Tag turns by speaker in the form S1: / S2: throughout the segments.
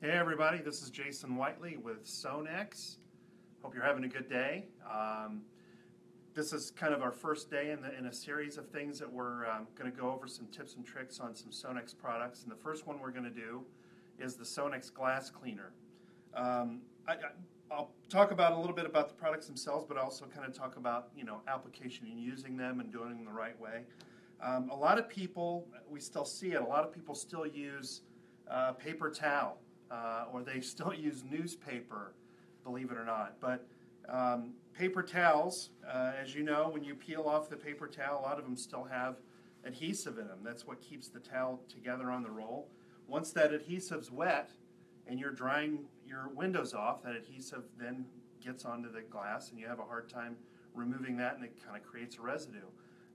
S1: Hey everybody, this is Jason Whiteley with SONAX. Hope you're having a good day. This is kind of our first day in a series of things that we're going to go over some tips and tricks on some SONAX products. And the first one we're going to do is the SONAX Glass Cleaner. I'll talk about a little bit about the products themselves, but also kind of talk about application and using them and doing them the right way. A lot of people, we still see it, a lot of people still use paper towel. Or they still use newspaper, believe it or not. But paper towels, as you know, when you peel off the paper towel, a lot of them still have adhesive in them. That's what keeps the towel together on the roll. Once that adhesive's wet and you're drying your windows off, that adhesive then gets onto the glass and you have a hard time removing that, and it kind of creates a residue.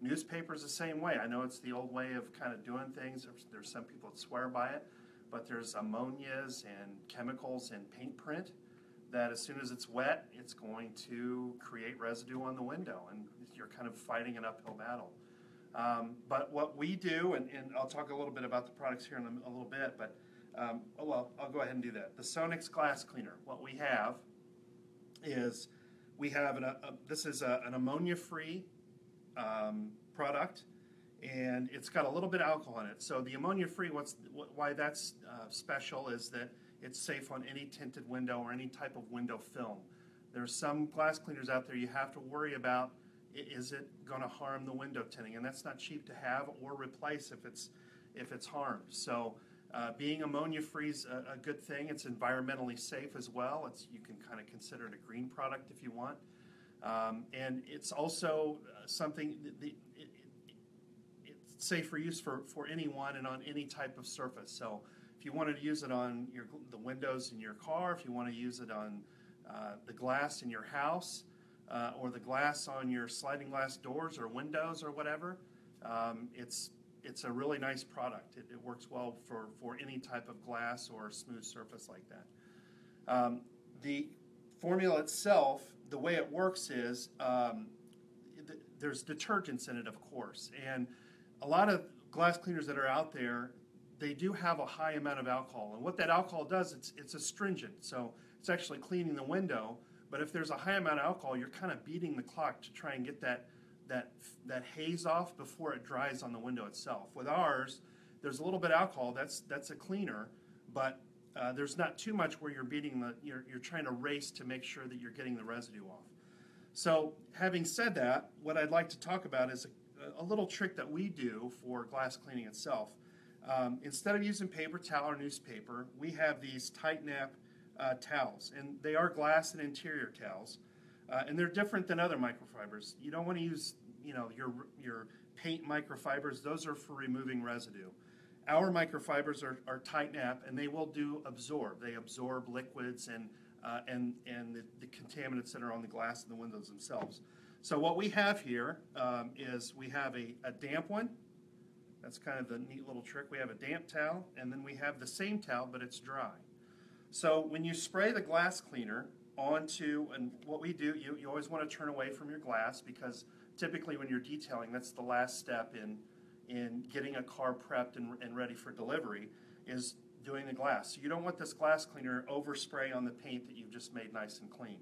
S1: Newspaper's the same way. I know it's the old way of kind of doing things. There's some people that swear by it. But there's ammonias and chemicals and paint print that as soon as it's wet, it's going to create residue on the window, and you're kind of fighting an uphill battle. But what we do, and I'll talk a little bit about the products here in a little bit, but well, I'll go ahead and do that. The SONAX Glass Cleaner, what we have is this is an ammonia-free product. And it's got a little bit of alcohol in it. So the ammonia-free, why that's special is that it's safe on any tinted window or any type of window film. There's some glass cleaners out there you have to worry about, is it going to harm the window tinting? And that's not cheap to have or replace if it's harmed. So being ammonia-free is a good thing. It's environmentally safe as well. You can kind of consider it a green product if you want. And it's also something, safe for use for anyone and on any type of surface. So if you wanted to use it on the windows in your car, if you want to use it on the glass in your house, or the glass on your sliding glass doors or windows or whatever, it's a really nice product. It works well for any type of glass or smooth surface like that. The formula itself, the way it works is there's detergents in it, of course, and a lot of glass cleaners that are out there, they do have a high amount of alcohol. And what that alcohol does, it's astringent. So it's actually cleaning the window. But if there's a high amount of alcohol, you're kind of beating the clock to try and get that haze off before it dries on the window itself. With ours, there's a little bit of alcohol. That's a cleaner. But there's not too much where you're trying to race to make sure that you're getting the residue off. So having said that, what I'd like to talk about is a little trick that we do for glass cleaning itself. Instead of using paper towel or newspaper, we have these tight nap towels, and they are glass and interior towels, and they're different than other microfibers. You don't want to use your paint microfibers. Those are for removing residue. Our microfibers are tight nap, and they will absorb. They absorb liquids and the contaminants that are on the glass and the windows themselves. So what we have here is we have a damp one. That's kind of the neat little trick. We have a damp towel, and then we have the same towel, but it's dry. So when you spray the glass cleaner onto, and what we do, you always want to turn away from your glass, because typically when you're detailing, that's the last step in getting a car prepped and ready for delivery, is doing the glass. So you don't want this glass cleaner overspray on the paint that you've just made nice and clean.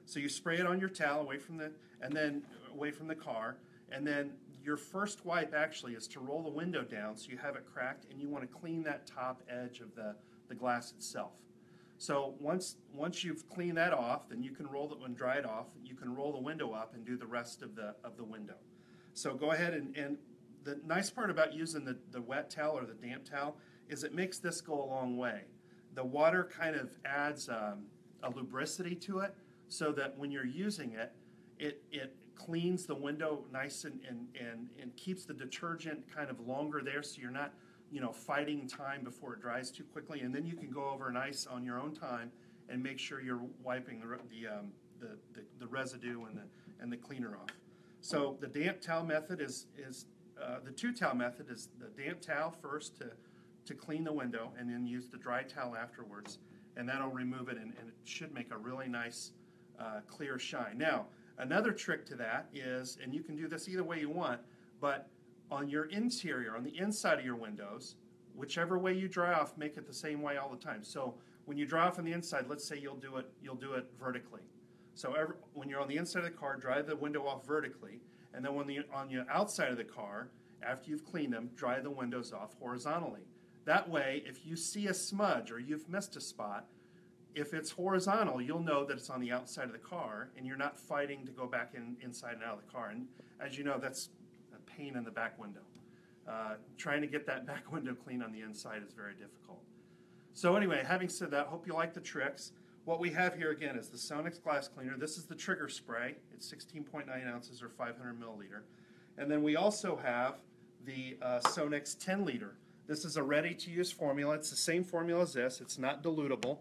S1: So you spray it on your towel away from the car, and then your first wipe actually is to roll the window down so you have it cracked, and you want to clean that top edge of the glass itself. So once you've cleaned that off, then you can roll it and dry it off. You can roll the window up and do the rest of the window. So go ahead and the nice part about using the wet towel or the damp towel is it makes this go a long way. The water kind of adds a lubricity to it, so that when you're using it, it cleans the window nice and keeps the detergent kind of longer there, so you're not fighting time before it dries too quickly. And then you can go over nice on your own time and make sure you're wiping the residue and the cleaner off. So the damp towel method the two towel method is the damp towel first to clean the window, and then use the dry towel afterwards, and that'll remove it, and it should make a really nice clear shine. Now, another trick to that is, and you can do this either way you want, but on your interior, on the inside of your windows, whichever way you dry off, make it the same way all the time. So when you dry off on the inside, let's say you'll do it vertically. So when you're on the inside of the car, dry the window off vertically, and then when on the outside of the car, after you've cleaned them, dry the windows off horizontally. That way, if you see a smudge or you've missed a spot, if it's horizontal, you'll know that it's on the outside of the car, and you're not fighting to go back inside and out of the car. And as you know, that's a pain in the back window. Trying to get that back window clean on the inside is very difficult. So anyway, having said that, hope you like the tricks. What we have here again is the SONAX Glass Cleaner. This is the trigger spray. It's 16.9 ounces or 500 milliliter. And then we also have the SONAX 10 liter. This is a ready-to-use formula. It's the same formula as this. It's not dilutable.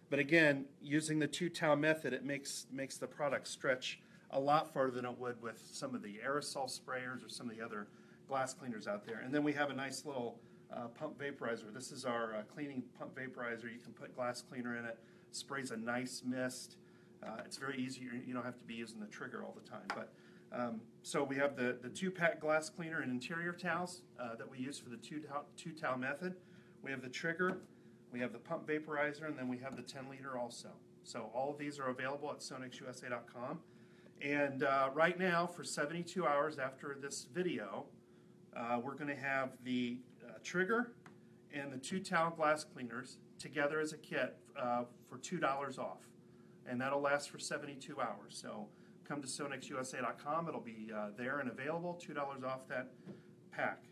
S1: But again, using the two-towel method, it makes the product stretch a lot farther than it would with some of the aerosol sprayers or some of the other glass cleaners out there. And then we have a nice little pump vaporizer. This is our cleaning pump vaporizer. You can put glass cleaner in it. Sprays a nice mist. It's very easy. You don't have to be using the trigger all the time. But so we have the two-pack glass cleaner and interior towels that we use for the two-towel method. We have the trigger, we have the pump vaporizer, and then we have the 10 liter also. So all of these are available at sonaxusa.com. And right now, for 72 hours after this video, we're going to have the trigger and the two-towel glass cleaners together as a kit for $2 off. And that'll last for 72 hours. So come to sonaxusa.com. It'll be there and available, $2 off that pack.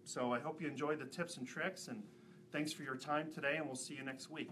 S1: So I hope you enjoyed the tips and tricks, and thanks for your time today, and we'll see you next week.